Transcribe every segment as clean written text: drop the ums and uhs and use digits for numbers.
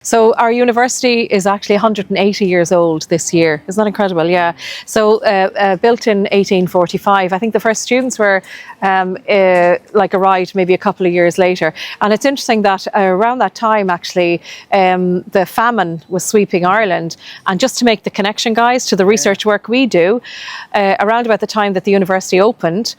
So our university is actually 180 years old this year. Isn't that incredible? Yeah. So built in 1845. I think the first students were arrived maybe a couple of years later. And it's interesting that around that time, actually, the famine was sweeping Ireland. And just to make the connection, guys, to the research work we do, around about the time that the university opened,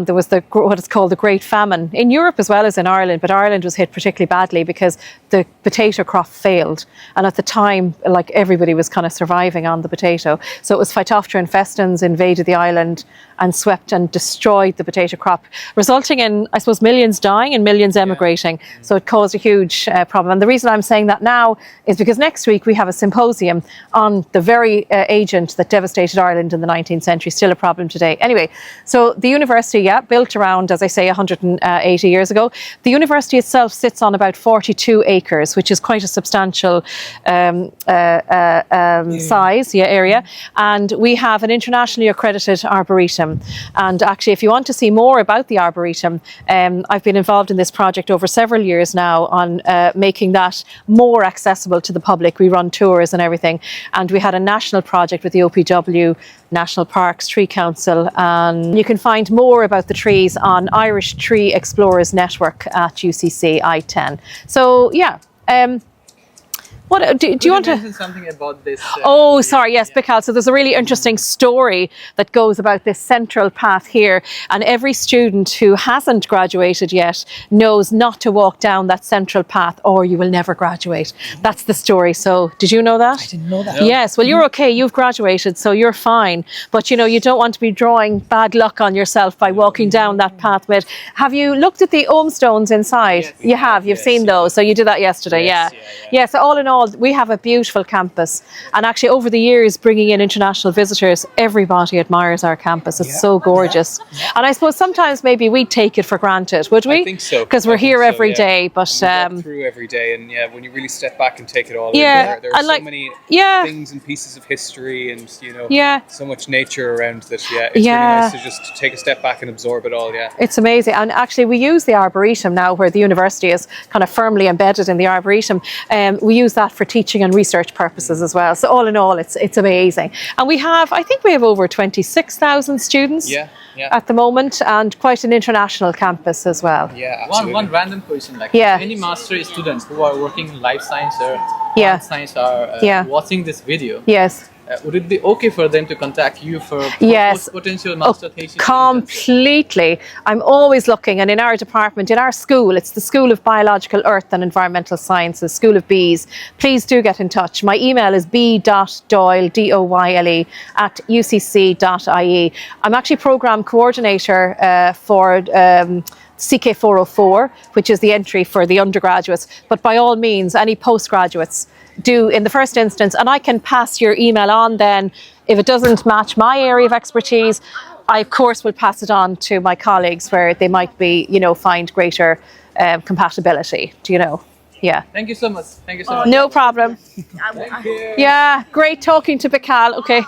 there was what is called the Great Famine in Europe as well as in Ireland, but Ireland was hit particularly badly because the potato crop failed. And at the time, like, everybody was kind of surviving on the potato. So it was Phytophthora infestans invaded the island and swept and destroyed the potato crop, resulting in, I suppose, millions dying and millions emigrating. Yeah. So it caused a huge problem. And the reason I'm saying that now is because next week we have a symposium on the very agent that devastated Ireland in the 19th century, still a problem today. Anyway, so the university, built around, as I say, 180 years ago. The university itself sits on about 42 acres, which is quite a substantial size, area. And we have an internationally accredited arboretum. And actually, if you want to see more about the arboretum, I've been involved in this project over several years now on making that more accessible to the public. We run tours and everything. And we had a national project with the OPW, National Parks, Tree Council, and you can find more about the trees on Irish Tree Explorers Network at UCC I-10. So yeah, what do you want to mention something about this? Yes, Bikal. So there's a really interesting story that goes about this central path here, and every student who hasn't graduated yet knows not to walk down that central path or you will never graduate. That's the story. So did you know that? I didn't know that. Yes, well, you're okay, you've graduated, so you're fine, but you don't want to be drawing bad luck on yourself by walking down that path. Have you looked at the Ohm stones inside? Yes, you have, you've seen those, so you did that yesterday. Yes, yeah. So all in all, we have a beautiful campus, and actually over the years, bringing in international visitors, everybody admires our campus. It's so gorgeous. And I suppose sometimes maybe we take it for granted, would we? I think so. Because we're here every day, but we walk through every day, and when you really step back and take it all in, there are so many things and pieces of history, and so much nature around that. It's really nice to just take a step back and absorb it all. It's amazing. And actually, we use the arboretum now, where the university is kind of firmly embedded in the arboretum. We use that for teaching and research purposes as well. So all in all, it's amazing. And I think we have over 26,000 students at the moment, and quite an international campus as well. Yeah, one random question, any master students who are working in life science or art science are watching this video. Yes. Would it be okay for them to contact you for potential master thesis? Completely. I'm always looking, and in our department, in our school, it's the School of Biological Earth and Environmental Sciences, School of Bees. Please do get in touch. My email is b.doyle, D-O-Y-L-E, at ucc.ie. I'm actually programme coordinator for CK404, which is the entry for the undergraduates. But by all means, any postgraduates do in the first instance, and I can pass your email on then. If it doesn't match my area of expertise, I of course will pass it on to my colleagues where they might be, find greater compatibility. Yeah. Thank you so much. Thank you so much. No problem. Thank you. Yeah, great talking to Bikal. Okay.